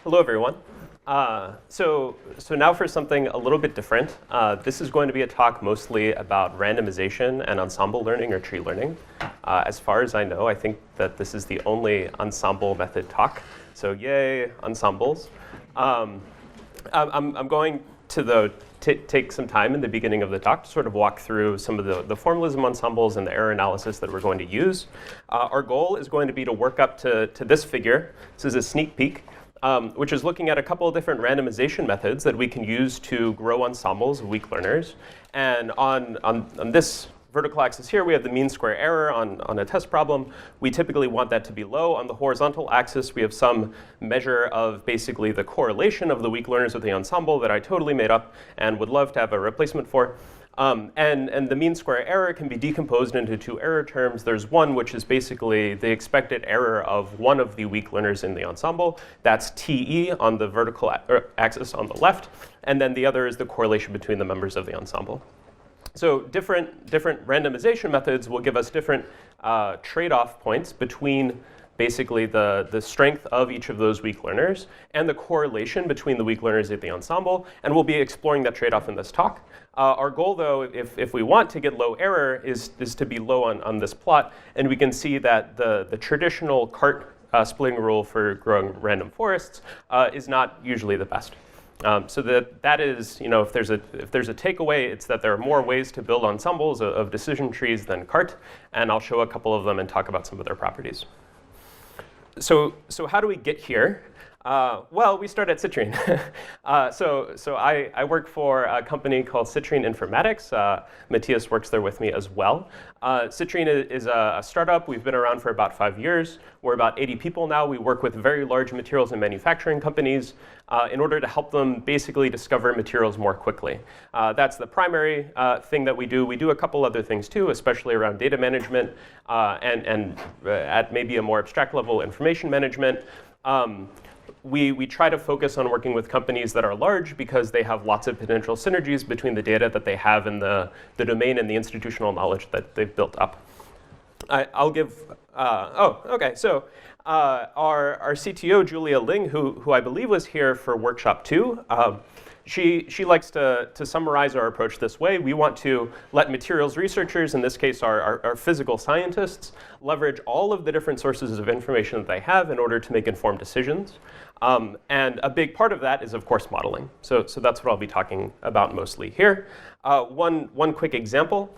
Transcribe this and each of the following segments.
Hello, everyone. So now for something a little bit different. This is going to be a talk mostly about randomization and ensemble learning or tree learning. As far as I know, I think that this is the only ensemble method talk. So yay, ensembles. I'm going to take some time in the beginning of the talk to sort of walk through some of the formalism ensembles and the error analysis that we're going to use. Our goal is going to be to work up to this figure. This is a sneak peek, which is looking at a couple of different randomization methods that we can use to grow ensembles of weak learners. And on this vertical axis here, we have the mean square error on a test problem. We typically want that to be low. On the horizontal axis, we have some measure of basically the correlation of the weak learners with the ensemble that I totally made up and would love to have a replacement for. And the mean square error can be decomposed into two error terms. There's one which is basically the expected error of one of the weak learners in the ensemble. That's TE on the vertical axis on the left. And then the other is the correlation between the members of the ensemble. So different randomization methods will give us different trade-off points between basically the strength of each of those weak learners and the correlation between the weak learners at the ensemble. And we'll be exploring that trade-off in this talk. Our goal, though, if we want to get low error, is to be low on this plot. And we can see that the traditional cart splitting rule for growing random forests is not usually the best. So that is, if there's a takeaway, it's that there are more ways to build ensembles of decision trees than cart, and I'll show a couple of them and talk about some of their properties. So how do we get here? Well, we start at Citrine. So I work for a company called Citrine Informatics. Matthias works there with me as well. Citrine is a startup. We've been around for about 5 years. We're about 80 people now. We work with very large materials and manufacturing companies in order to help them basically discover materials more quickly. That's the primary thing that we do. We do a couple other things too, especially around data management and at maybe a more abstract level, information management. We try to focus on working with companies that are large because they have lots of potential synergies between the data that they have in the domain and the institutional knowledge that they've built up. I'll give, So our CTO, Julia Ling, who I believe was here for workshop 2, she likes to summarize our approach this way. We want to let materials researchers, in this case our physical scientists, leverage all of the different sources of information that they have in order to make informed decisions. And a big part of that is, of course, modeling. So that's what I'll be talking about mostly here. One quick example.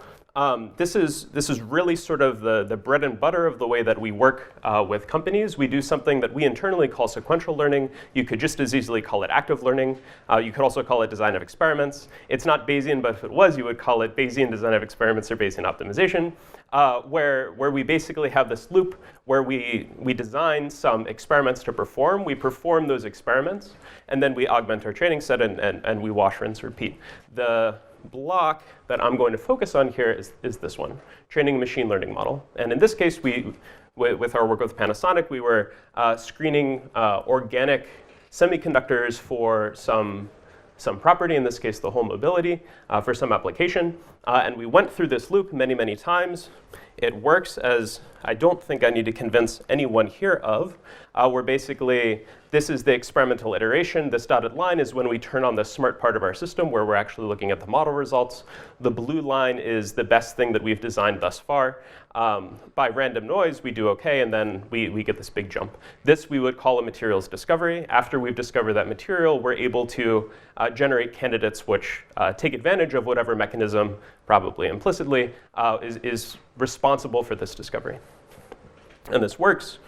This is really sort of the bread and butter of the way that we work with companies. We do something that we internally call sequential learning. You could just as easily call it active learning. You could also call it design of experiments. It's not Bayesian, but if it was, you would call it Bayesian design of experiments or Bayesian optimization, where we basically have this loop where we design some experiments to perform. We perform those experiments, and then we augment our training set, and we wash, rinse, repeat. The block that I'm going to focus on here is this one, training a machine learning model. And in this case, with our work with Panasonic, we were screening organic semiconductors for some property, in this case the whole mobility, for some application. And we went through this loop many, many times. It works, as I don't think I need to convince anyone here of, where basically this is the experimental iteration. This dotted line is when we turn on the smart part of our system, where we're actually looking at the model results. The blue line is the best thing that we've designed thus far. By random noise, we do OK, and then we get this big jump. This we would call a materials discovery. After we've discovered that material, we're able to generate candidates which take advantage of whatever mechanism, probably implicitly, is responsible for this discovery. And this works.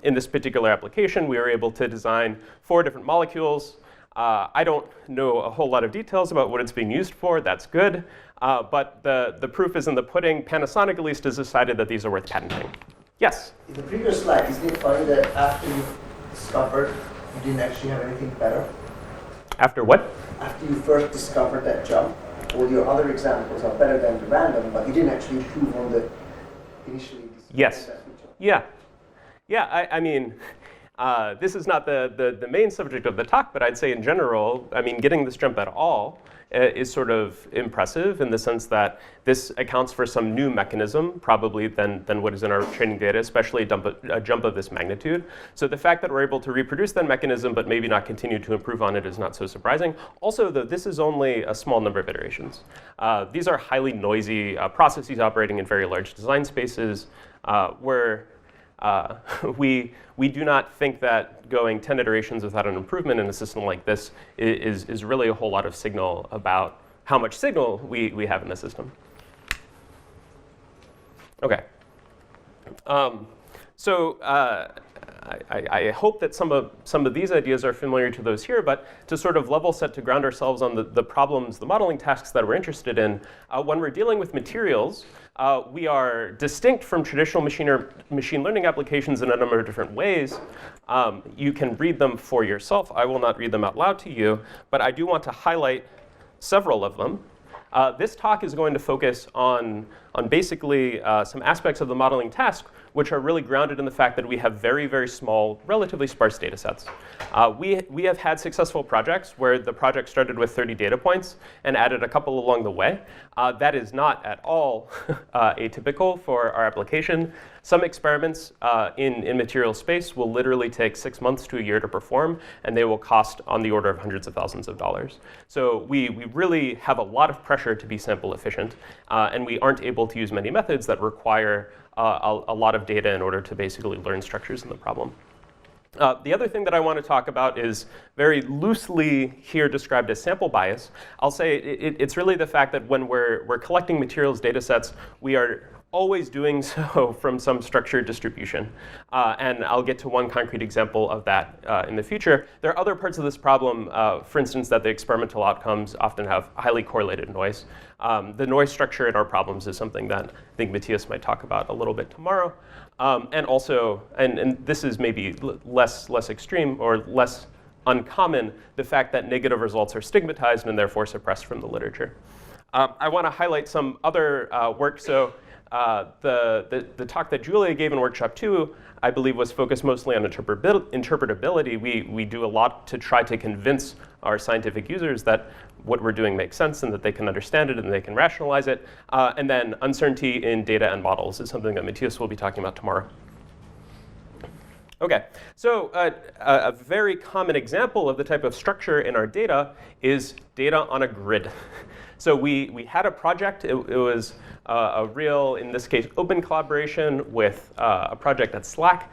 In this particular application, we were able to design 4 different molecules. I don't know a whole lot of details about what it's being used for. That's good. But the proof is in the pudding. Panasonic, at least, has decided that these are worth patenting. Yes? In the previous slide, isn't it funny that after you discovered, you didn't actually have anything better? After what? After you first discovered that jump, all your other examples are better than the random, but you didn't actually improve on the initially discovered. Yes. Yeah. Yeah, I mean, this is not the main subject of the talk, but I'd say in general, I mean, getting this jump at all is sort of impressive in the sense that this accounts for some new mechanism, probably than what is in our training data, especially a jump of this magnitude. So the fact that we're able to reproduce that mechanism but maybe not continue to improve on it is not so surprising. Also, though, this is only a small number of iterations. These are highly noisy processes operating in very large design spaces where we do not think that going 10 iterations without an improvement in a system like this is really a whole lot of signal about how much signal we have in the system. OK. So I hope that some of these ideas are familiar to those here, but to sort of level set, to ground ourselves on the problems, the modeling tasks that we're interested in, when we're dealing with materials, we are distinct from traditional machine learning applications in a number of different ways. You can read them for yourself. I will not read them out loud to you, but I do want to highlight several of them. This talk is going to focus on basically some aspects of the modeling task which are really grounded in the fact that we have very, very small, relatively sparse data sets. We have had successful projects where the project started with 30 data points and added a couple along the way. That is not at all atypical for our application. Some experiments in material space will literally take 6 months to a year to perform, and they will cost on the order of hundreds of thousands of dollars. So we really have a lot of pressure to be sample efficient, and we aren't able to use many methods that require a lot of data in order to basically learn structures in the problem. The other thing that I want to talk about is very loosely here described as sample bias. I'll say it's really the fact that when we're collecting materials data sets, we are always doing so from some structured distribution. And I'll get to one concrete example of that in the future. There are other parts of this problem, for instance, that the experimental outcomes often have highly correlated noise. The noise structure in our problems is something that I think Matthias might talk about a little bit tomorrow. And also, and this is maybe less extreme or less uncommon, the fact that negative results are stigmatized and therefore suppressed from the literature. I want to highlight some other work. So the talk that Julia gave in workshop 2, I believe, was focused mostly on interpretability. We do a lot to try to convince our scientific users that what we're doing makes sense and that they can understand it and they can rationalize it. And then uncertainty in data and models is something that Matthias will be talking about tomorrow. OK, so a very common example of the type of structure in our data is data on a grid. So we had a project. It was a real, in this case, open collaboration with a project at Slack,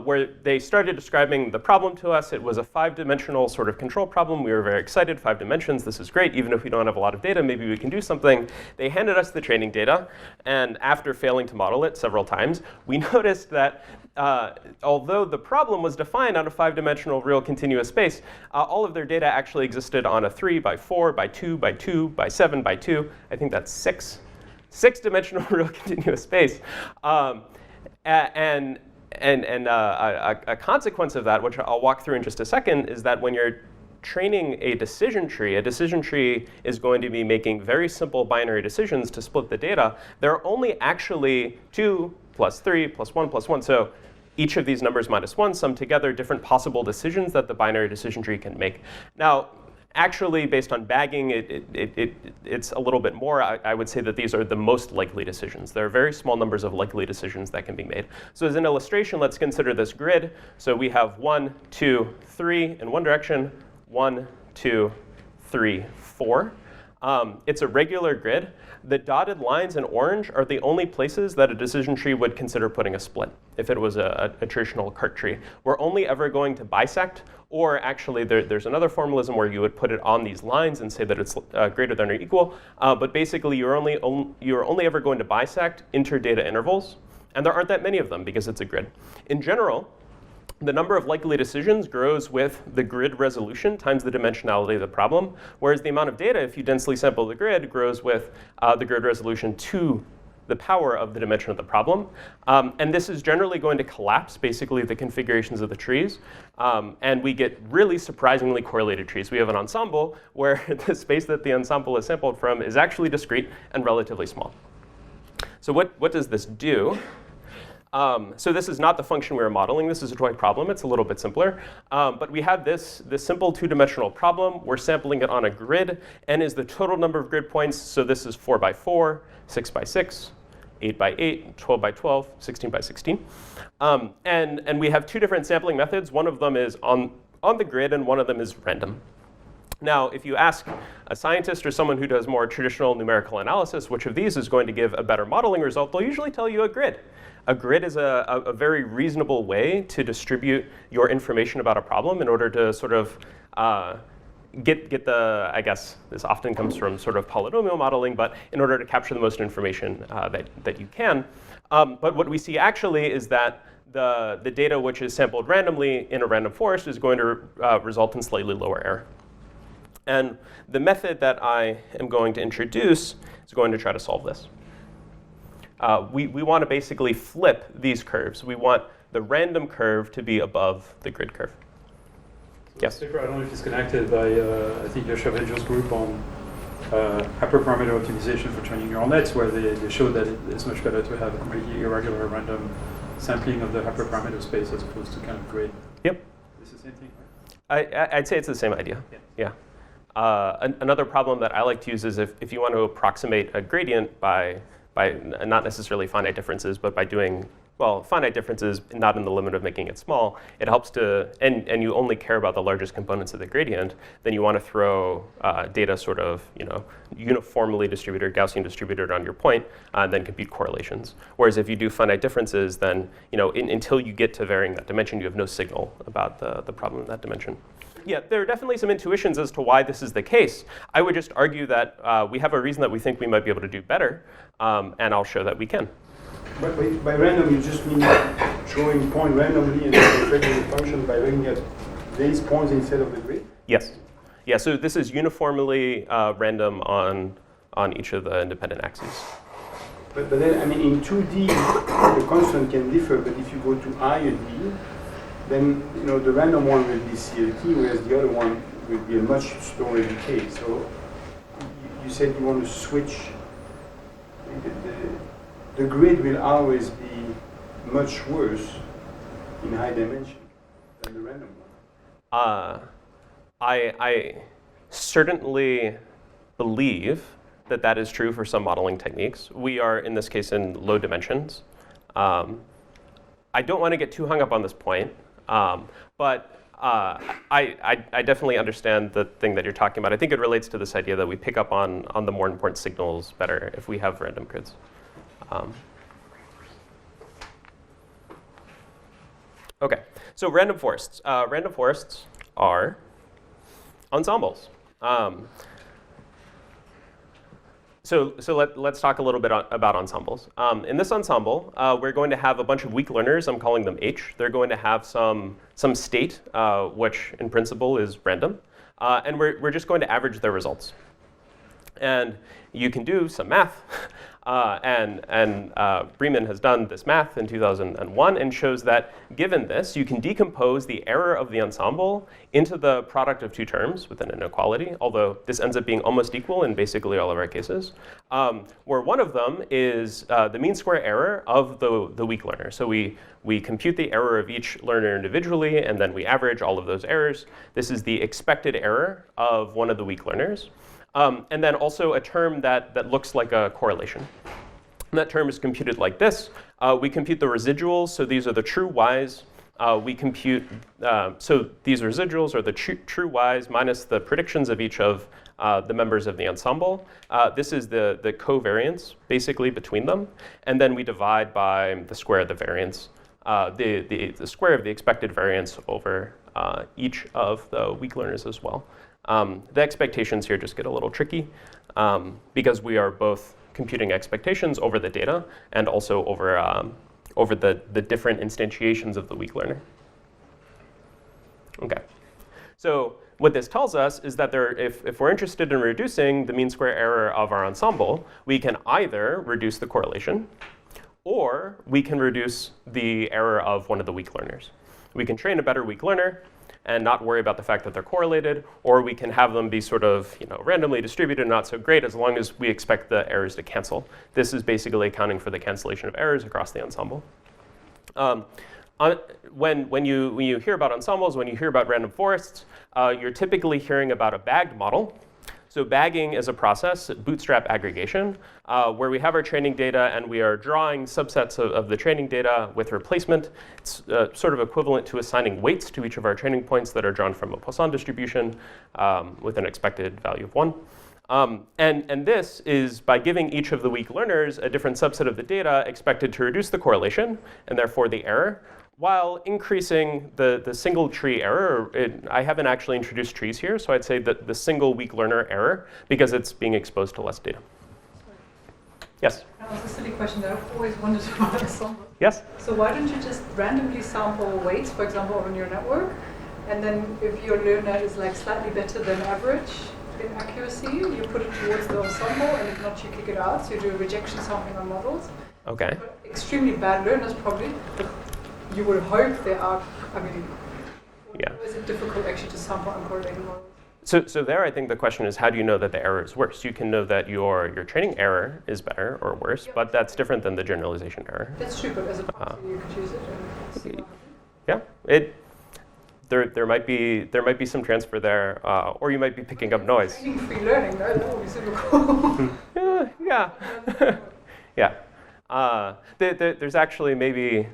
where they started describing the problem to us. It was a 5-dimensional sort of control problem. We were very excited. 5 dimensions, this is great. Even if we don't have a lot of data, maybe we can do something. They handed us the training data. And after failing to model it several times, we noticed that although the problem was defined on a 5-dimensional real continuous space, all of their data actually existed on a 3 by 4 by 2 by 2 by 7 by 2. I think that's 6-dimensional real continuous space. And a consequence of that, which I'll walk through in just a second, is that when you're training a decision tree is going to be making very simple binary decisions to split the data. There are only actually 2 plus 3 plus 1 plus 1. So each of these numbers minus 1 sum together different possible decisions that the binary decision tree can make. Now, actually, based on bagging, it's a little bit more. I would say that these are the most likely decisions. There are very small numbers of likely decisions that can be made. So as an illustration, let's consider this grid. So we have 1, 2, 3 in one direction, 1, 2, 3, 4. It's a regular grid. The dotted lines in orange are the only places that a decision tree would consider putting a split if it was a traditional cart tree. We're only ever going to bisect, or actually there's another formalism where you would put it on these lines and say that it's greater than or equal. But basically, you're only ever going to bisect interdata intervals. And there aren't that many of them because it's a grid. In general, the number of likely decisions grows with the grid resolution times the dimensionality of the problem, whereas the amount of data, if you densely sample the grid, grows with the grid resolution to the power of the dimension of the problem. And this is generally going to collapse, basically, the configurations of the trees. And we get really surprisingly correlated trees. We have an ensemble where the space that the ensemble is sampled from is actually discrete and relatively small. So what does this do? So this is not the function we were modeling. This is a toy problem. It's a little bit simpler. But we have this simple two-dimensional problem. We're sampling it on a grid. N is the total number of grid points. So this is 4 by 4, 6 by 6, 8 by 8, 12 by 12, 16 by 16. And we have two different sampling methods. One of them is on the grid, and one of them is random. Now, if you ask a scientist or someone who does more traditional numerical analysis, which of these is going to give a better modeling result, they'll usually tell you a grid. A grid is a very reasonable way to distribute your information about a problem in order to sort of get the, I guess this often comes from sort of polynomial modeling, but in order to capture the most information that you can. But what we see actually is that the data which is sampled randomly in a random forest is going to result in slightly lower error. And the method that I am going to introduce is going to try to solve this. We want to basically flip these curves. We want the random curve to be above the grid curve. So Yes? I don't know if it's connected by, I think, Joshua Hedger's group on hyperparameter optimization for training neural nets, where they showed that it's much better to have a completely irregular random sampling of the hyperparameter space as opposed to kind of grid. Yep. It's the same thing, right? I'd say it's the same idea. Yeah. Another problem that I like to use is if you want to approximate a gradient by not necessarily finite differences, but by doing, well, finite differences not in the limit of making it small, it helps to, and you only care about the largest components of the gradient, then you want to throw data sort of, uniformly distributed, Gaussian distributed on your point, and then compute correlations. Whereas if you do finite differences, then, until you get to varying that dimension, you have no signal about the problem in that dimension. Yeah, there are definitely some intuitions as to why this is the case. I would just argue that we have a reason that we think we might be able to do better, and I'll show that we can. But by random, you just mean drawing point randomly and creating a function by looking at these points instead of the grid? Yes. Yeah, so this is uniformly random on each of the independent axes. But then, I mean, in 2D, the constant can differ, but if you go to higher D, then the random one will be CLT, whereas the other one will be a much slower decay. So you said you want to switch. The grid will always be much worse in high dimension than the random one. I certainly believe that is true for some modeling techniques. We are, in this case, in low dimensions. I don't want to get too hung up on this point. But I definitely understand the thing that you're talking about. I think it relates to this idea that we pick up on the more important signals better if we have random grids. OK, so random forests. Random forests are ensembles. So let's talk a little bit about ensembles. In this ensemble, we're going to have a bunch of weak learners. I'm calling them H. They're going to have some state, which in principle is random. And we're just going to average their results. And you can do some math. And Breeman has done this math in 2001 and shows that given this, you can decompose the error of the ensemble into the product of two terms with an inequality, although this ends up being almost equal in basically all of our cases, where one of them is the mean square error of the weak learner. So we compute the error of each learner individually, and then we average all of those errors. This is the expected error of one of the weak learners. And then also a term that looks like a correlation. And that term is computed like this. We compute the residuals, so these are the true y's. We compute, so these residuals are the true y's minus the predictions of each of the members of the ensemble. This is the covariance, basically, between them. And then we divide by the square of the variance, the square of the expected variance over each of the weak learners as well. The expectations here just get a little tricky because we are both computing expectations over the data and also over the different instantiations of the weak learner. Okay, so what this tells us is that if we're interested in reducing the mean square error of our ensemble, we can either reduce the correlation or we can reduce the error of one of the weak learners. We can train a better weak learner and not worry about the fact that they're correlated, or we can have them be sort of randomly distributed, not so great, as long as we expect the errors to cancel. This is basically accounting for the cancellation of errors across the ensemble. When you hear about ensembles, when you hear about random forests, you're typically hearing about a bagged model. So bagging is a process, bootstrap aggregation, where we have our training data and we are drawing subsets of the training data with replacement. It's sort of equivalent to assigning weights to each of our training points that are drawn from a Poisson distribution with an expected value of 1. And this is by giving each of the weak learners a different subset of the data expected to reduce the correlation and therefore the error, while increasing the single tree error. I haven't actually introduced trees here, so I'd say that the single weak learner error, because it's being exposed to less data. Yes? That was a silly question that I've always wondered about ensembles. Yes? So why don't you just randomly sample weights, for example, on your network, and then if your learner is like slightly better than average in accuracy, you put it towards the ensemble, and if not, you kick it out. So you do a rejection sampling on models. Okay. But extremely bad learners probably. You would hope they are, I mean, Yeah. is it difficult actually to sample uncorrelated models? So there, I think the question is, how do you know that the error is worse? You can know that your training error is better or worse, but that's different than the generalization error. That's true, but as a proxy, you could use it and see what happens. Yeah, there might be some transfer there, or you might be picking up noise. Training free learning, no, that would be super cool. Yeah. Yeah. There's actually maybe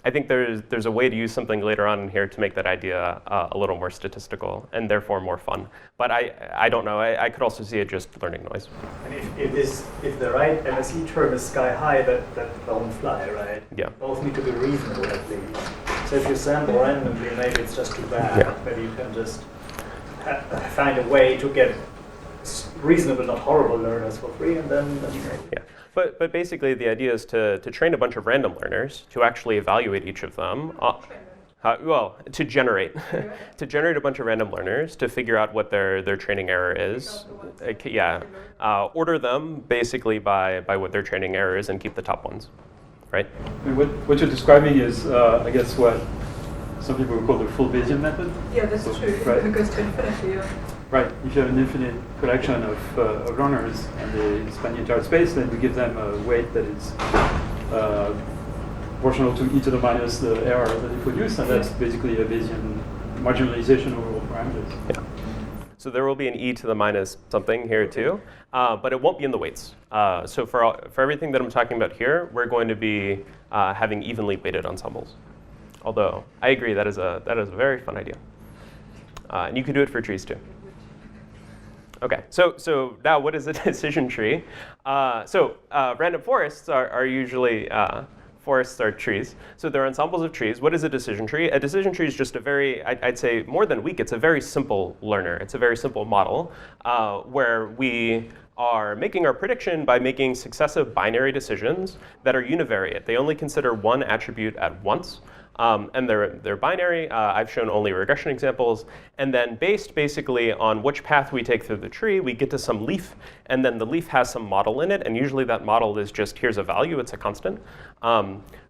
I think there's a way to use something later on in here to make that idea a little more statistical and therefore more fun. But I don't know. I could also see it just learning noise. And if the right MSE term is sky high, that don't fly, right? Yeah. Both need to be reasonable at least. So if you sample randomly, maybe it's just too bad. Yeah. Maybe you can just find a way to get reasonable, not horrible learners for free, and then Yeah. But basically, the idea is to train a bunch of random learners to actually evaluate each of them. To generate a bunch of random learners to figure out what their training error is. Order them basically by what their training error is and keep the top ones, right? I mean, what you're describing is, I guess, what some people would call the full Bayesian method. Yeah, that's true. Right. It goes to infinity. Yeah. Right. If you have an infinite collection of learners and they span the entire space, then you give them a weight that is proportional to e to the minus the error that they produce, and that's basically a Bayesian marginalization over all parameters. Yeah. So there will be an e to the minus something here too, but it won't be in the weights. So for everything that I'm talking about here, we're going to be having evenly weighted ensembles. Although I agree that is a very fun idea, and you can do it for trees too. Okay, so now what is a decision tree? Random forests are usually, forests are trees. So they're ensembles of trees. What is a decision tree? A decision tree is just a very, I'd say more than weak, it's a very simple learner. It's a very simple model where we are making our prediction by making successive binary decisions that are univariate. They only consider one attribute at once. And they're binary. I've shown only regression examples. And then based basically on which path we take through the tree, we get to some leaf. And then the leaf has some model in it. And usually that model is just, here's a value. It's a constant.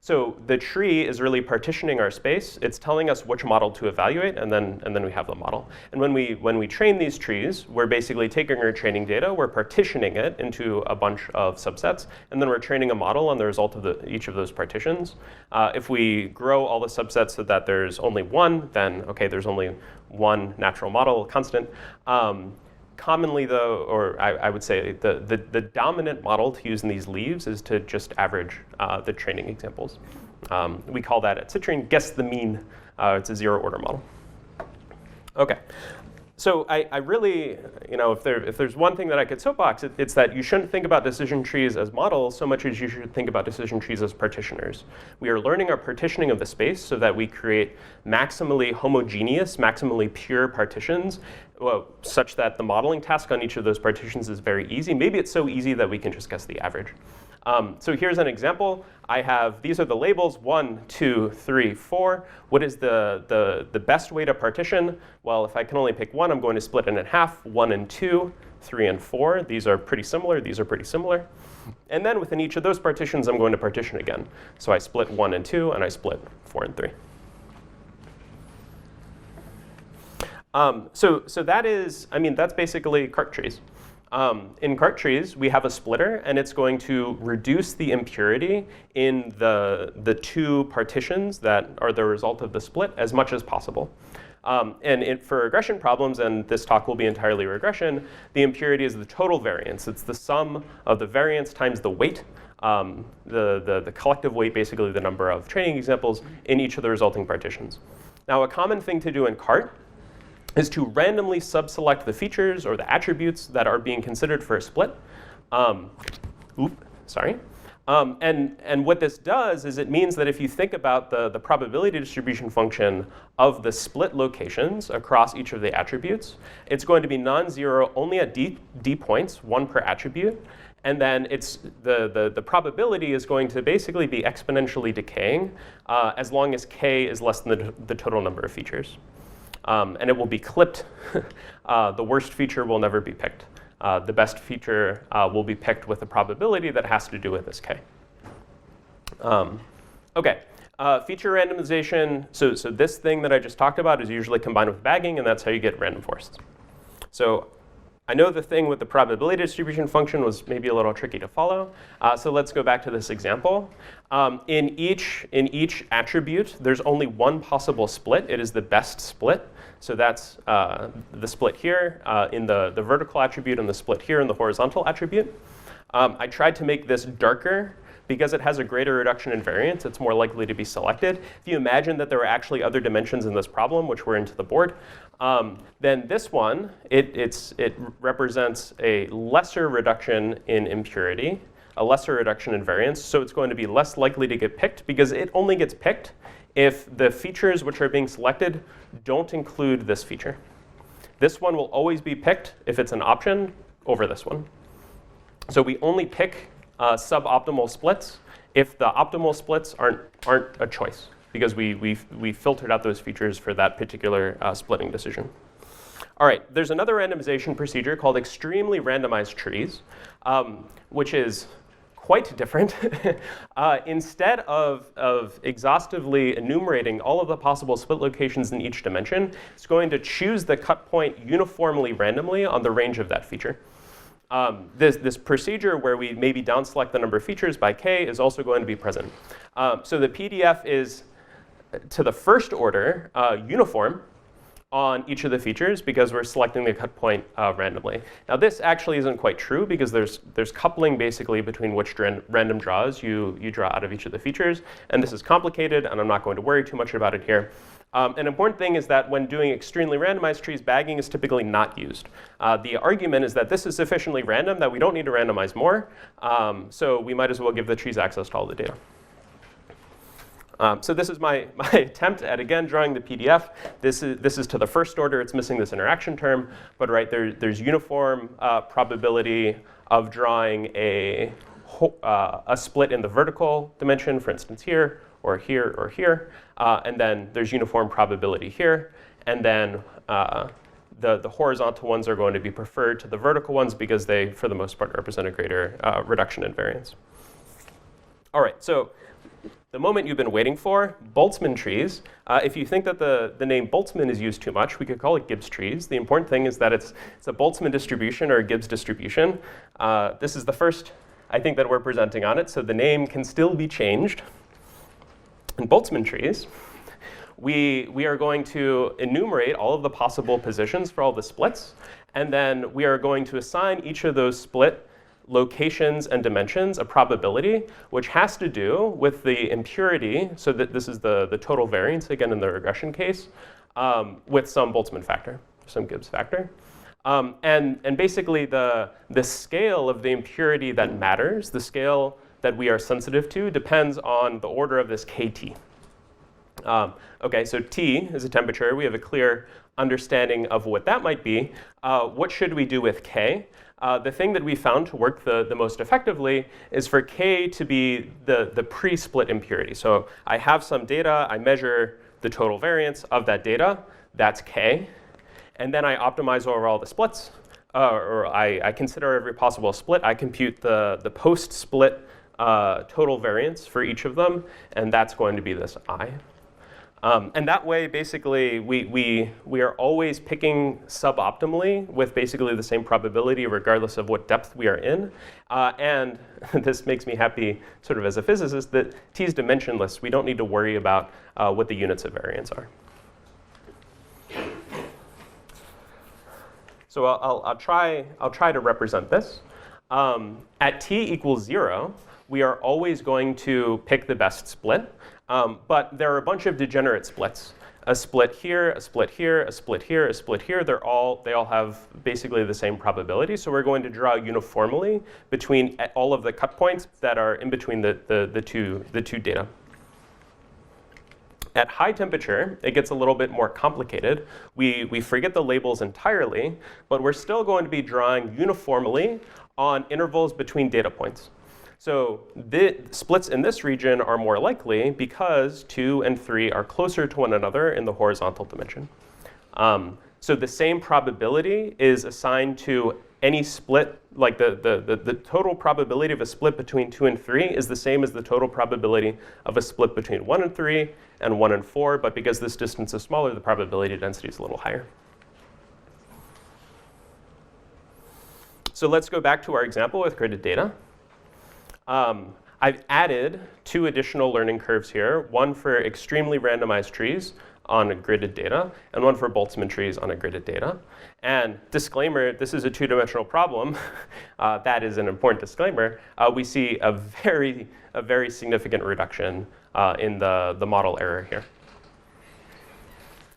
So the tree is really partitioning our space. It's telling us which model to evaluate. And then we have the model. And when we train these trees, we're basically taking our training data. We're partitioning it into a bunch of subsets. And then we're training a model on the result of each of those partitions. If we grow all the subsets so that there's only one, then okay, there's only one natural model constant. Commonly though, or I would say the dominant model to use in these leaves is to just average the training examples. We call that at Citrine, guess the mean. It's a zero order model. Okay. So I really, if there's one thing that I could soapbox, it's that you shouldn't think about decision trees as models so much as you should think about decision trees as partitioners. We are learning our partitioning of the space so that we create maximally homogeneous, maximally pure partitions, such that the modeling task on each of those partitions is very easy. Maybe it's so easy that we can just guess the average. So here's an example. These are the labels, 1, 2, 3, 4. What is the best way to partition? Well, if I can only pick one, I'm going to split it in half, 1 and 2, 3 and 4. These are pretty similar, these are pretty similar. And then within each of those partitions, I'm going to partition again. So I split 1 and 2, and I split 4 and 3. So that is, that's basically cart trees. In cart trees, we have a splitter, and it's going to reduce the impurity in the two partitions that are the result of the split as much as possible. For regression problems, and this talk will be entirely regression, the impurity is the total variance. It's the sum of the variance times the weight, the collective weight, basically the number of training examples in each of the resulting partitions. Now, a common thing to do in cart is to randomly subselect the features or the attributes that are being considered for a split. And what this does is it means that if you think about the probability distribution function of the split locations across each of the attributes, it's going to be non-zero only at d points, one per attribute. And then the probability is going to basically be exponentially decaying as long as k is less than the total number of features. And it will be clipped. The worst feature will never be picked. The best feature will be picked with a probability that has to do with this k. Feature randomization. So this thing that I just talked about is usually combined with bagging, and that's how you get random forests. So I know the thing with the probability distribution function was maybe a little tricky to follow. So let's go back to this example. In each attribute, there's only one possible split. It is the best split. So that's the split here in the vertical attribute and the split here in the horizontal attribute. I tried to make this darker because it has a greater reduction in variance. It's more likely to be selected. If you imagine that there were actually other dimensions in this problem, which were into the board, then this one, it represents a lesser reduction in impurity, a lesser reduction in variance. So it's going to be less likely to get picked because it only gets picked if the features which are being selected don't include this feature. This one will always be picked if it's an option over this one. So we only pick suboptimal splits if the optimal splits aren't a choice, because we filtered out those features for that particular splitting decision. All right, there's another randomization procedure called extremely randomized trees, which is quite different. Instead of exhaustively enumerating all of the possible split locations in each dimension, it's going to choose the cut point uniformly randomly on the range of that feature. This procedure where we maybe down select the number of features by k is also going to be present. So the PDF is, to the first order, uniform on each of the features because we're selecting the cut point randomly. Now this actually isn't quite true because there's coupling basically between which random draws you draw out of each of the features. And this is complicated, and I'm not going to worry too much about it here. An important thing is that when doing extremely randomized trees, bagging is typically not used. The argument is that this is sufficiently random that we don't need to randomize more, so we might as well give the trees access to all the data. So this is my attempt at, again, drawing the PDF. This is to the first order. It's missing this interaction term, but right there's uniform probability of drawing a split in the vertical dimension, for instance here, or here, or here. And then there's uniform probability here. And then the horizontal ones are going to be preferred to the vertical ones because they, for the most part, represent a greater reduction in variance. All right, so the moment you've been waiting for, Boltzmann trees. If you think that the name Boltzmann is used too much, we could call it Gibbs trees. The important thing is that it's a Boltzmann distribution or a Gibbs distribution. This is the first, I think, that we're presenting on it, so the name can still be changed. In Boltzmann trees, we are going to enumerate all of the possible positions for all the splits, and then we are going to assign each of those split locations and dimensions a probability, which has to do with the impurity, so that this is the total variance, again in the regression case, with some Boltzmann factor, some Gibbs factor. And basically the scale of the impurity that matters, the scale that we are sensitive to, depends on the order of this KT. Okay, so T is a temperature. We have a clear understanding of what that might be. What should we do with K? The thing that we found to work the most effectively is for K to be the pre-split impurity. So I have some data, I measure the total variance of that data, that's K. And then I optimize over all the splits, or I consider every possible split. I compute the post-split total variance for each of them, and that's going to be this I. And that way, basically, we are always picking suboptimally with basically the same probability regardless of what depth we are in. And this makes me happy, sort of as a physicist, that T is dimensionless. We don't need to worry about what the units of variance are. So I'll try to represent this. At T equals 0, we are always going to pick the best split. But there are a bunch of degenerate splits. A split here, a split here, a split here, a split here. They all have basically the same probability. So we're going to draw uniformly between all of the cut points that are in between the two data. At high temperature, it gets a little bit more complicated. We forget the labels entirely, but we're still going to be drawing uniformly on intervals between data points. So the splits in this region are more likely because 2 and 3 are closer to one another in the horizontal dimension. So the same probability is assigned to any split, like the total probability of a split between 2 and 3 is the same as the total probability of a split between 1 and 3 and 1 and 4, but because this distance is smaller, the probability density is a little higher. So let's go back to our example with gridded data. I've added 2 additional learning curves here, one for extremely randomized trees on a gridded data, and one for Boltzmann trees on a gridded data. And disclaimer, this is a 2-dimensional problem. That is an important disclaimer. We see a very significant reduction in the model error here.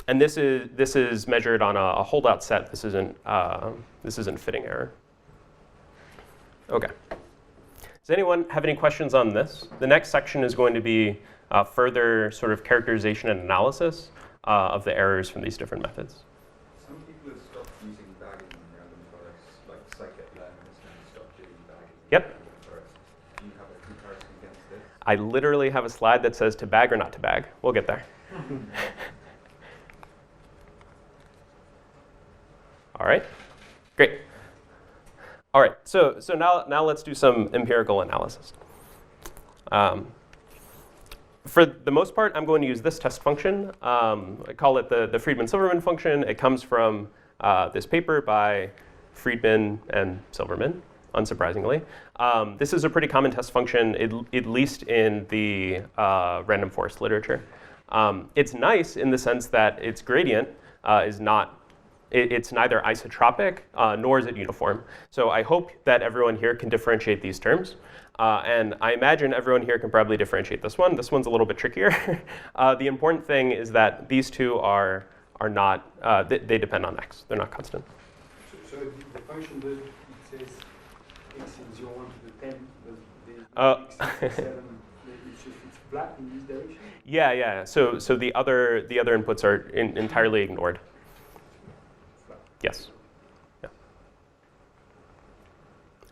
And this is measured on a holdout set. This isn't fitting error. Okay. Does anyone have any questions on this? The next section is going to be further sort of characterization and analysis of the errors from these different methods. Some people have stopped using bagging in random products, like scikit-learn has stopped doing bagging in Yep. random products. Do you have a comparison against this? I literally have a slide that says to bag or not to bag. We'll get there. All right, great. All right, so now let's do some empirical analysis. For the most part, I'm going to use this test function. I call it the Friedman-Silverman function. It comes from this paper by Friedman and Silverman, unsurprisingly. This is a pretty common test function, at least in the random forest literature. It's nice in the sense that its gradient is not it's neither isotropic nor is it uniform. So I hope that everyone here can differentiate these terms. And I imagine everyone here can probably differentiate this one. This one's a little bit trickier. The important thing is that these two are not, they depend on x. They're not constant. So the function that it says x is 0, 1 to the 10, the x is 7, it's flat in this direction? Yeah. So the other inputs are entirely ignored. Yes.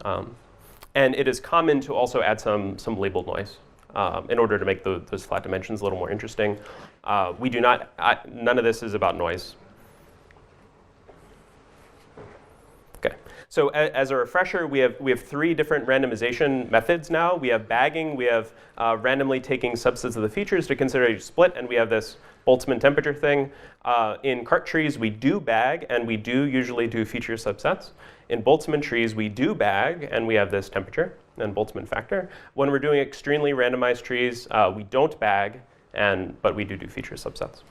Yeah. And it is common to also add some labeled noise in order to make those flat dimensions a little more interesting. We do not, none of this is about noise. Okay. So as a refresher, we have 3 different randomization methods now. We have bagging, we have randomly taking subsets of the features to consider each split, and we have this Boltzmann temperature thing. In cart trees, we do bag, and we do usually do feature subsets. In Boltzmann trees, we do bag, and we have this temperature and Boltzmann factor. When we're doing extremely randomized trees, we don't bag, but we do feature subsets.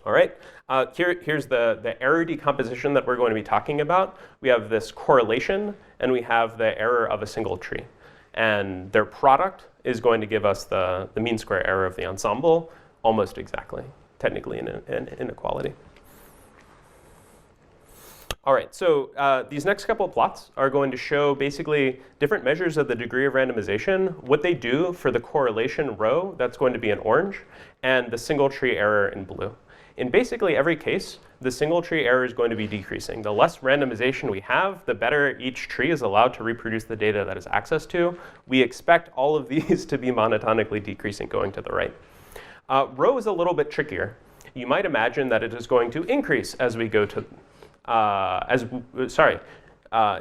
All right, here's the error decomposition that we're going to be talking about. We have this correlation, and we have the error of a single tree. And their product is going to give us the mean square error of the ensemble almost exactly, technically an inequality. All right, so these next couple of plots are going to show basically different measures of the degree of randomization, what they do for the correlation row, that's going to be in orange, and the single tree error in blue. In basically every case, the single tree error is going to be decreasing. The less randomization we have, the better each tree is allowed to reproduce the data that is access to. We expect all of these to be monotonically decreasing going to the right. Row is a little bit trickier. You might imagine that it is going to increase as we go to,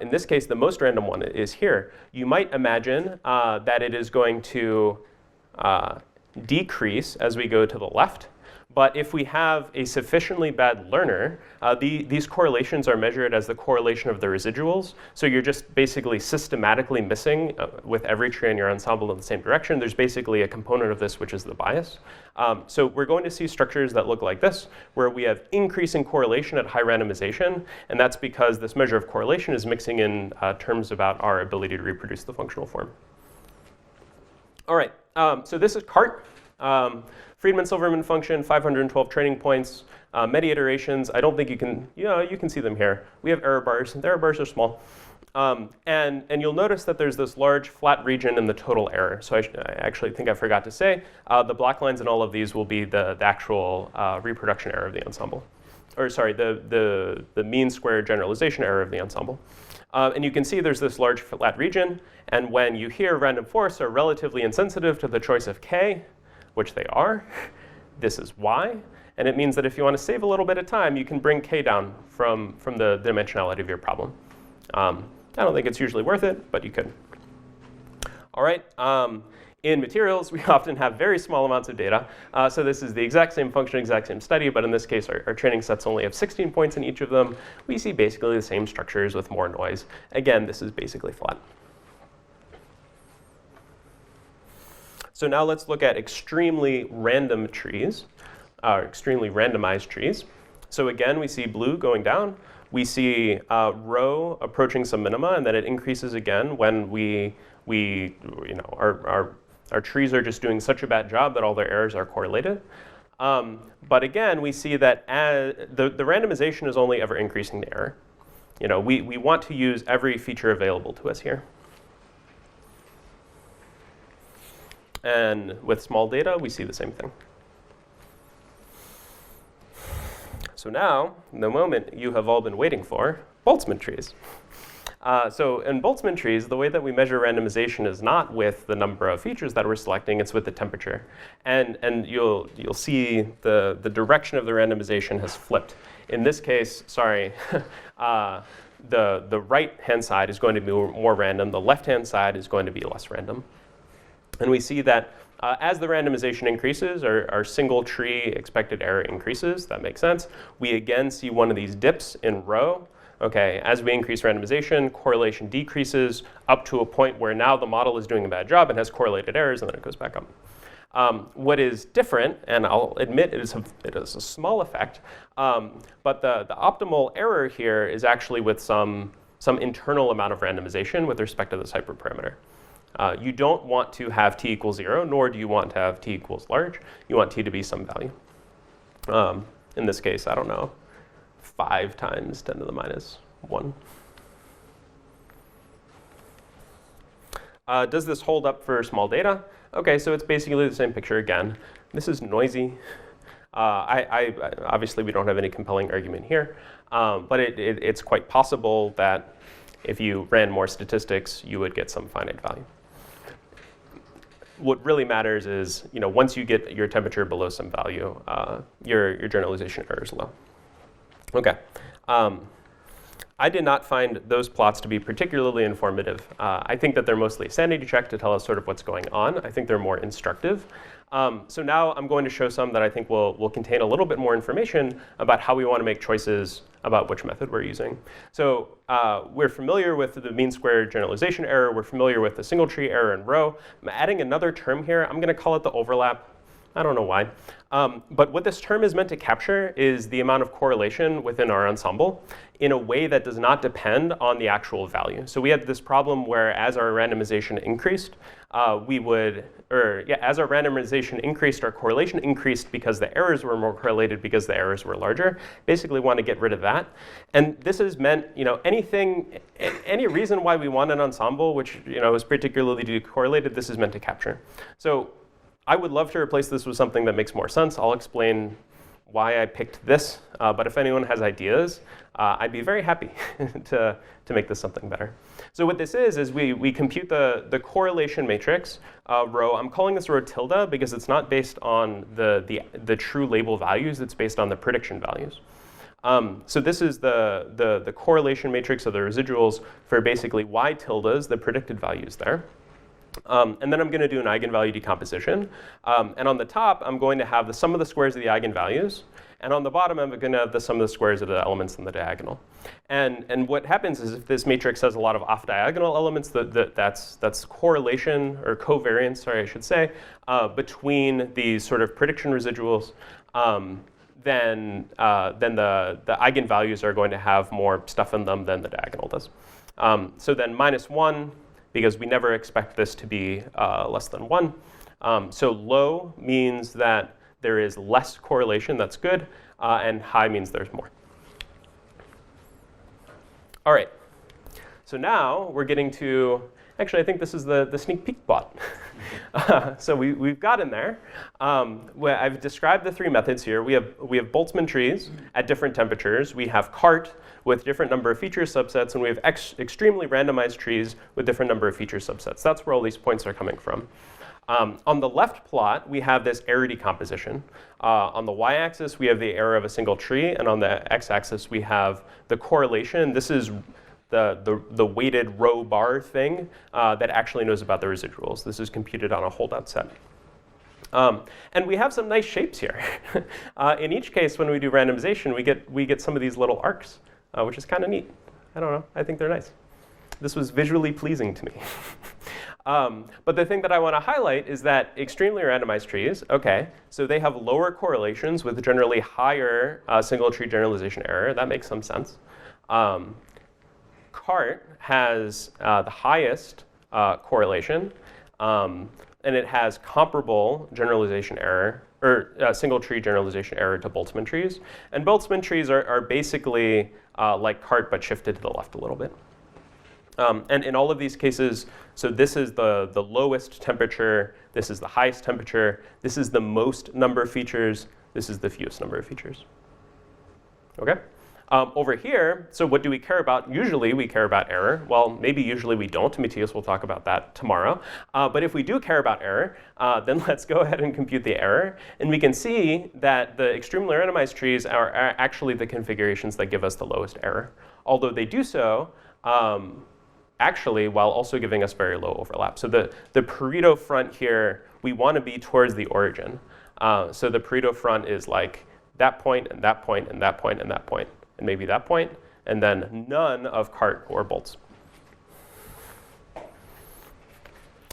in this case, the most random one is here. You might imagine that it is going to decrease as we go to the left. But if we have a sufficiently bad learner, these correlations are measured as the correlation of the residuals. So you're just basically systematically missing with every tree in your ensemble in the same direction. There's basically a component of this, which is the bias. So we're going to see structures that look like this, where we have increasing correlation at high randomization. And that's because this measure of correlation is mixing in terms about our ability to reproduce the functional form. All right, so this is CART. Friedman-Silverman function, 512 training points, many iterations. I don't think you can, you can see them here. We have error bars. The error bars are small. And you'll notice that there's this large flat region in the total error. So I actually think I forgot to say, the black lines in all of these will be the actual reproduction error of the ensemble. Or sorry, the mean square generalization error of the ensemble. And you can see there's this large flat region. And when you hear random forests are relatively insensitive to the choice of k, which they are, this is y. And it means that if you want to save a little bit of time, you can bring k down from the dimensionality of your problem. I don't think it's usually worth it, but you could. All right, in materials, we often have very small amounts of data. So this is the exact same function, exact same study, but in this case, our training sets only have 16 points in each of them. We see basically the same structures with more noise. Again, this is basically flat. So now let's look at extremely random trees, extremely randomized trees. So again, we see blue going down. We see rho approaching some minima, and then it increases again when our trees are just doing such a bad job that all their errors are correlated. But again, we see that the randomization is only ever increasing the error. We want to use every feature available to us here. And with small data, we see the same thing. So now, the moment you have all been waiting for, Boltzmann trees. So in Boltzmann trees, the way that we measure randomization is not with the number of features that we're selecting, it's with the temperature. And you'll see the direction of the randomization has flipped. In this case, sorry, the right-hand side is going to be more random. The left-hand side is going to be less random. And we see that as the randomization increases, our single tree expected error increases. That makes sense. We again see one of these dips in rho. Okay, as we increase randomization, correlation decreases up to a point where now the model is doing a bad job and has correlated errors, and then it goes back up. What is different, and I'll admit it is a small effect, but the optimal error here is actually with some internal amount of randomization with respect to this hyperparameter. You don't want to have t equals 0, nor do you want to have t equals large. You want t to be some value. In this case, I don't know, 5 times 10 to the minus 1. Does this hold up for small data? Okay, so it's basically the same picture again. This is noisy. Obviously, we don't have any compelling argument here, but it's quite possible that if you ran more statistics, you would get some finite value. What really matters is, once you get your temperature below some value, your generalization error is low. Okay. I did not find those plots to be particularly informative. I think that they're mostly a sanity check to tell us sort of what's going on. I think they're more instructive. So now I'm going to show some that I think will contain a little bit more information about how we want to make choices about which method we're using. So we're familiar with the mean square generalization error. We're familiar with the single tree error in rho. I'm adding another term here. I'm going to call it the overlap. I don't know why. But what this term is meant to capture is the amount of correlation within our ensemble in a way that does not depend on the actual value. So we had this problem where as our randomization increased, as our randomization increased, our correlation increased because the errors were more correlated because the errors were larger. Basically want to get rid of that. And this is meant, any reason why we want an ensemble, which is particularly decorrelated, this is meant to capture. So I would love to replace this with something that makes more sense. I'll explain why I picked this, but if anyone has ideas, I'd be very happy to make this something better. So what this is we compute the correlation matrix rho. I'm calling this rho tilde because it's not based on the true label values, it's based on the prediction values. So this is the correlation matrix of the residuals for basically y tildes, the predicted values there. And then I'm going to do an eigenvalue decomposition. And on the top, I'm going to have the sum of the squares of the eigenvalues. And on the bottom, I'm going to have the sum of the squares of the elements in the diagonal. And what happens is if this matrix has a lot of off-diagonal elements, that's correlation, or covariance, sorry, I should say, between these sort of prediction residuals, then the eigenvalues are going to have more stuff in them than the diagonal does. So then -1, because we never expect this to be less than 1. So low means that there is less correlation, that's good, and high means there's more. All right, so now we're getting to, actually I think this is the sneak peek plot. So we've got in there, where I've described the 3 methods here. We have Boltzmann trees at different temperatures. We have cart with different number of feature subsets, and we have extremely randomized trees with different number of feature subsets. That's where all these points are coming from. On the left plot, we have this error decomposition. On the y-axis, we have the error of a single tree, and on the x-axis, we have the correlation. This is the weighted row bar thing that actually knows about the residuals. This is computed on a holdout set. And we have some nice shapes here. In each case, when we do randomization, we get some of these little arcs, which is kind of neat. I don't know, I think they're nice. This was visually pleasing to me. But the thing that I want to highlight is that extremely randomized trees, okay, so they have lower correlations with generally higher single tree generalization error. That makes some sense. Cart has the highest correlation, and it has comparable generalization error, or single tree generalization error to Boltzmann trees. And Boltzmann trees are basically like cart, but shifted to the left a little bit. And in all of these cases, so this is the lowest temperature, this is the highest temperature, this is the most number of features, this is the fewest number of features. Okay? Over here, so what do we care about? Usually we care about error. Well, maybe usually we don't. Matthias will talk about that tomorrow. But if we do care about error, then let's go ahead and compute the error. And we can see that the extremely randomized trees are actually the configurations that give us the lowest error. Although they do so, actually, while also giving us very low overlap. So the Pareto front here, we want to be towards the origin. So the Pareto front is like that point, and that point, and that point, and that point, and maybe that point, and then none of cart or bolts.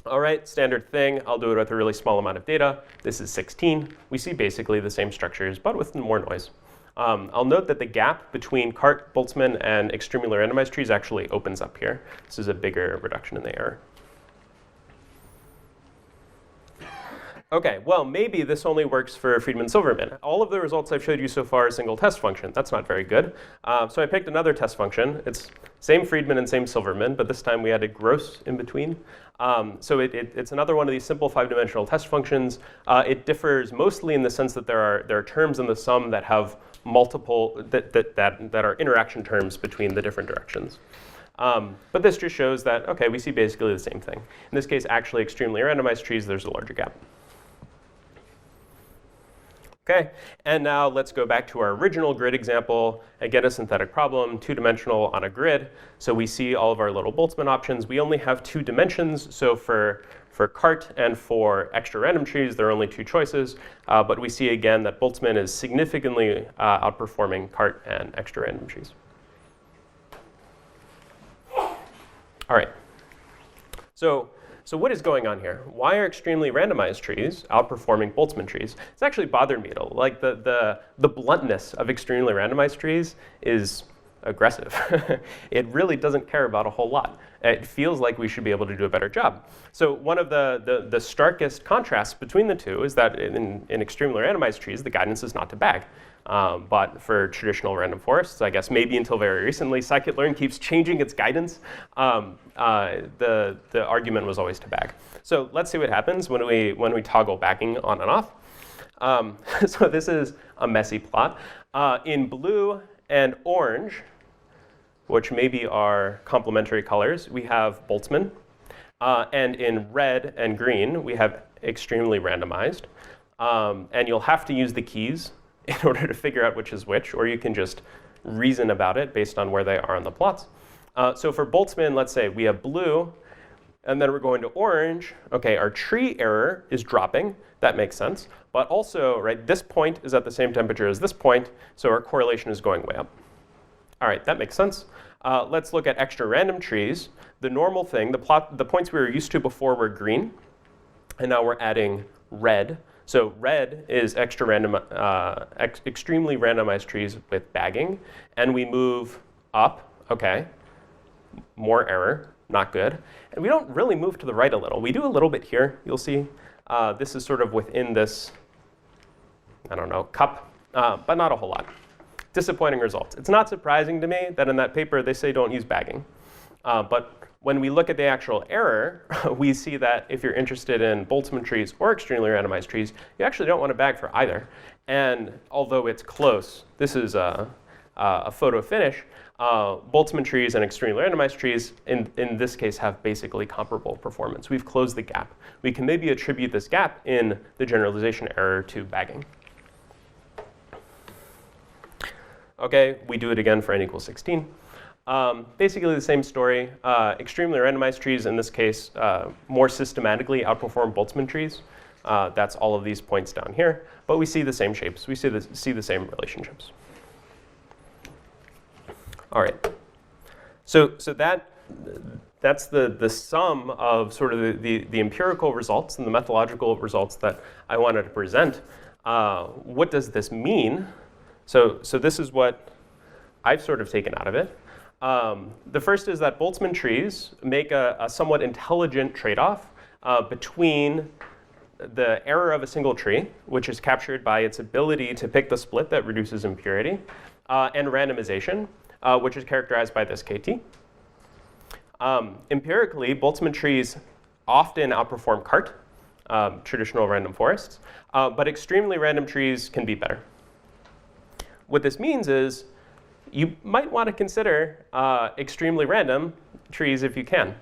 All right, standard thing. I'll do it with a really small amount of data. This is 16. We see basically the same structures, but with more noise. I'll note that the gap between cart, Boltzmann, and extremely randomized trees actually opens up here. This is a bigger reduction in the error. Okay, well, maybe this only works for Friedman-Silverman. All of the results I've showed you so far are single test function. That's not very good. So I picked another test function. It's same Friedman and same Silverman, but this time we added gross in between. So it's another one of these simple 5-dimensional test functions. It differs mostly in the sense that there are terms in the sum that have multiple, that are interaction terms between the different directions. But this just shows that, okay, we see basically the same thing. In this case, actually extremely randomized trees, there's a larger gap. Okay, and now let's go back to our original grid example and get a synthetic problem, 2-dimensional on a grid. So we see all of our little Boltzmann options. We only have 2 dimensions, so for cart and for extra random trees, there are only 2 choices. But we see again that Boltzmann is significantly outperforming cart and extra random trees. All right, so what is going on here? Why are extremely randomized trees outperforming Boltzmann trees? It's actually bothered me a little. Like the bluntness of extremely randomized trees is aggressive. It really doesn't care about a whole lot. It feels like we should be able to do a better job. So one of the starkest contrasts between the two is that in extremely randomized trees, the guidance is not to bag. But for traditional random forests, I guess maybe until very recently, scikit-learn keeps changing its guidance. The argument was always to bag. So let's see what happens when we toggle bagging on and off. So this is a messy plot. In blue and orange, which maybe are complementary colors, we have Boltzmann. And in red and green, we have extremely randomized. And you'll have to use the keys in order to figure out which is which, or you can just reason about it based on where they are on the plots. So for Boltzmann, let's say we have blue. And then we're going to orange. OK, our tree error is dropping. That makes sense. But also, right, this point is at the same temperature as this point, so our correlation is going way up. All right, that makes sense. Let's look at extra random trees. The normal thing, the points we were used to before were green, and now we're adding red. So red is extremely randomized trees with bagging, and we move up. OK, more error, not good. And we don't really move to the right a little. We do a little bit here, you'll see. This is sort of within this, I don't know, cup, but not a whole lot. Disappointing results. It's not surprising to me that in that paper they say don't use bagging. But when we look at the actual error, we see that if you're interested in Boltzmann trees or extremely randomized trees, you actually don't want to bag for either. And although it's close, this is a photo finish, Boltzmann trees and extremely randomized trees in this case have basically comparable performance. We've closed the gap. We can maybe attribute this gap in the generalization error to bagging. OK, we do it again for n equals 16. Basically the same story. Extremely randomized trees, in this case, more systematically outperform Boltzmann trees. That's all of these points down here. But we see the same shapes. We see the same relationships. All right. So that's the sum of sort of the empirical results and the methodological results that I wanted to present. What does this mean? So this is what I've sort of taken out of it. The first is that Boltzmann trees make a somewhat intelligent trade-off between the error of a single tree, which is captured by its ability to pick the split that reduces impurity, and randomization, which is characterized by this KT. Empirically, Boltzmann trees often outperform CART, traditional random forests, but extremely random trees can be better. What this means is you might want to consider extremely random trees if you can,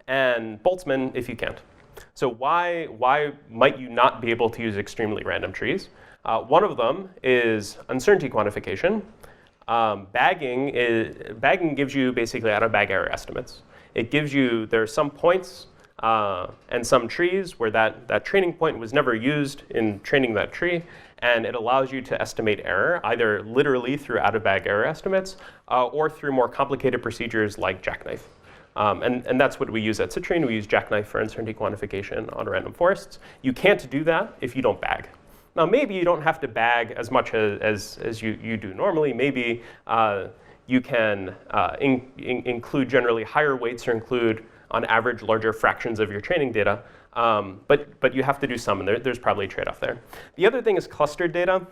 and Boltzmann if you can't. So why might you not be able to use extremely random trees? One of them is uncertainty quantification. Bagging gives you basically out-of-bag error estimates. It gives you, there are some points and some trees where that training point was never used in training that tree, and it allows you to estimate error, either literally through out-of-bag error estimates or through more complicated procedures like jackknife. And that's what we use at Citrine. We use jackknife for uncertainty quantification on random forests. You can't do that if you don't bag. Now, maybe you don't have to bag as much as you do normally. Maybe you can include generally higher weights or include, on average, larger fractions of your training data. But you have to do some, and there's probably a trade-off there. The other thing is clustered data.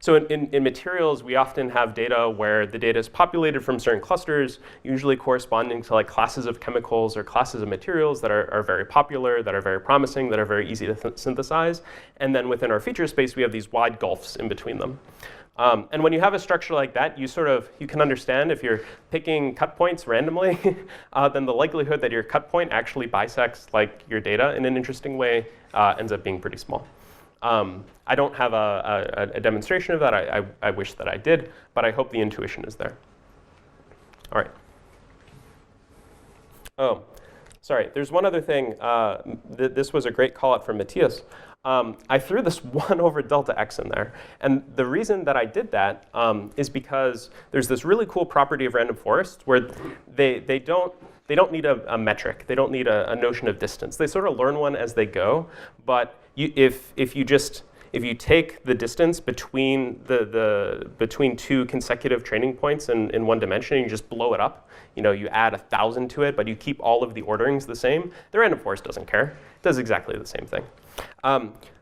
So in materials, we often have data where the data is populated from certain clusters, usually corresponding to like classes of chemicals or classes of materials that are very popular, that are very promising, that are very easy to synthesize. And then within our feature space, we have these wide gulfs in between them. And when you have a structure like that, you can understand if you're picking cut points randomly, then the likelihood that your cut point actually bisects like your data in an interesting way ends up being pretty small. I don't have a demonstration of that. I wish that I did, but I hope the intuition is there. All right. Oh, sorry. There's one other thing. This was a great call out from Matthias. I threw this 1 over delta x in there. And the reason that I did that is because there's this really cool property of random forests where they don't need a metric. They don't need a notion of distance. They sort of learn one as they go. But if you take the distance between between two consecutive training points in one dimension and you just blow it up, you add 1,000 to it, but you keep all of the orderings the same, the random forest doesn't care. It does exactly the same thing.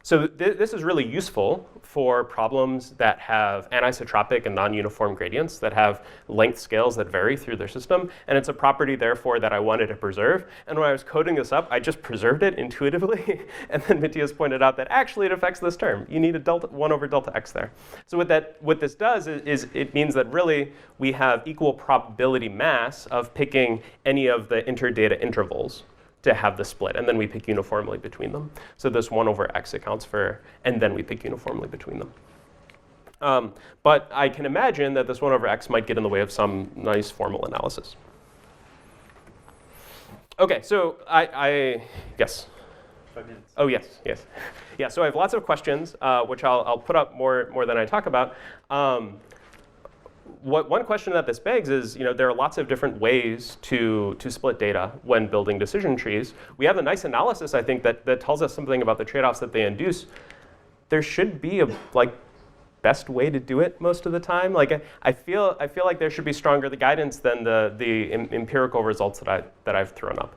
So this is really useful for problems that have anisotropic and non-uniform gradients, that have length scales that vary through their system. And it's a property, therefore, that I wanted to preserve. And when I was coding this up, I just preserved it intuitively. And then Matthias pointed out that actually it affects this term. You need a 1 over delta x there. So what this does is it means that really we have equal probability mass of picking any of the interdata intervals to have the split, and then we pick uniformly between them. So this 1 over x accounts for, and then we pick uniformly between them. But I can imagine that this 1 over x might get in the way of some nice formal analysis. Okay, so yes. 5 minutes. Oh, yes. Yeah, so I have lots of questions, which I'll put up more than I talk about. One question that this begs is, there are lots of different ways to split data when building decision trees. We have a nice analysis, I think, that tells us something about the trade-offs that they induce. There should be a best way to do it most of the time. I feel like there should be stronger guidance than the empirical results that I've thrown up.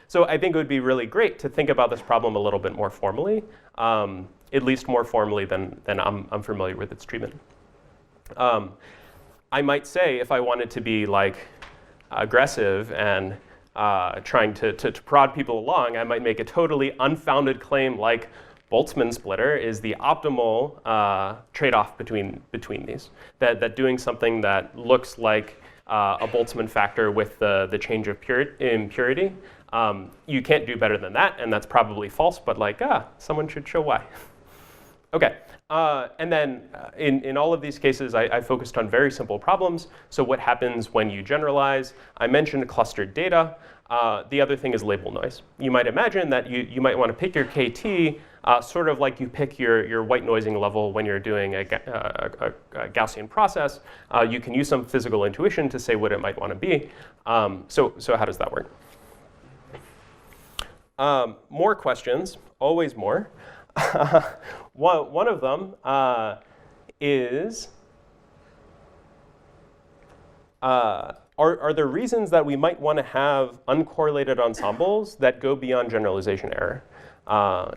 So I think it would be really great to think about this problem a little bit more formally, at least more formally than I'm familiar with its treatment. I might say, if I wanted to be aggressive and trying to prod people along, I might make a totally unfounded claim like Boltzmann splitter is the optimal trade-off between these. That doing something that looks like a Boltzmann factor with the change of impurity, you can't do better than that, and that's probably false, but someone should show why. Okay, and then in all of these cases, I focused on very simple problems. So what happens when you generalize? I mentioned clustered data. The other thing is label noise. You might imagine that you might want to pick your KT sort of like you pick your white noising level when you're doing a Gaussian process. You can use some physical intuition to say what it might want to be. So how does that work? More questions, always more. One of them is, are there reasons that we might want to have uncorrelated ensembles that go beyond generalization error?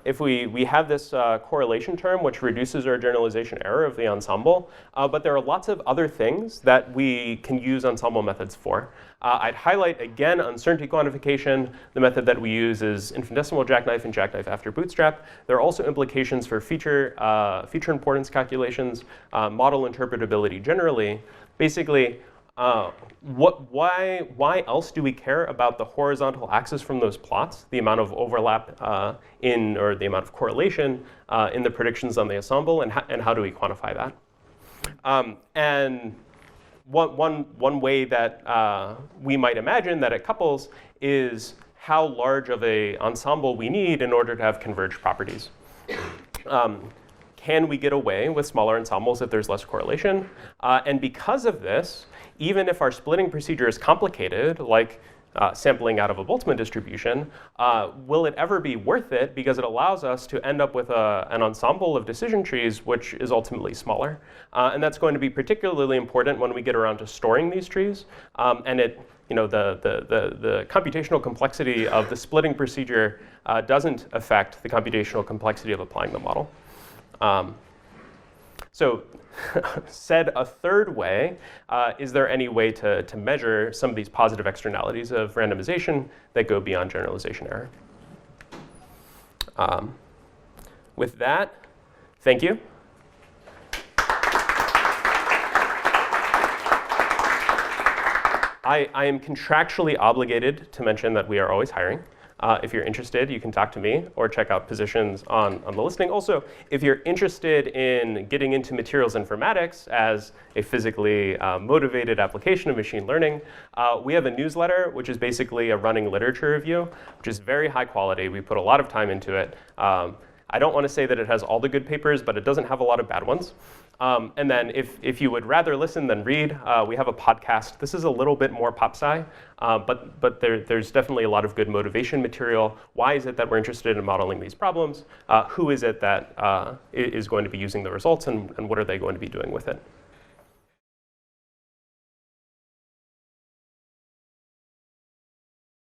If we have this correlation term, which reduces our generalization error of the ensemble, but there are lots of other things that we can use ensemble methods for. I'd highlight, again, uncertainty quantification. The method that we use is infinitesimal jackknife and jackknife after bootstrap. There are also implications for feature importance calculations, model interpretability generally. Basically, why else do we care about the horizontal axis from those plots, the amount of overlap or the amount of correlation in the predictions on the ensemble, and how do we quantify that? And one way that we might imagine that it couples is how large of an ensemble we need in order to have converged properties. Can we get away with smaller ensembles if there's less correlation? And because of this, even if our splitting procedure is complicated, like sampling out of a Boltzmann distribution, will it ever be worth it because it allows us to end up with an ensemble of decision trees which is ultimately smaller. And that's going to be particularly important when we get around to storing these trees. And the computational complexity of the splitting procedure doesn't affect the computational complexity of applying the model. So said a third way, is there any way to measure some of these positive externalities of randomization that go beyond generalization error? With that, thank you. I am contractually obligated to mention that we are always hiring. If you're interested, you can talk to me or check out positions on the listing. Also, if you're interested in getting into materials informatics as a physically motivated application of machine learning, we have a newsletter, which is basically a running literature review, which is very high quality. We put a lot of time into it. I don't want to say that it has all the good papers, but it doesn't have a lot of bad ones. And then if you would rather listen than read, we have a podcast. This is a little bit more pop-sci, but there's definitely a lot of good motivation material. Why is it that we're interested in modeling these problems? Who is it that is going to be using the results, and what are they going to be doing with it?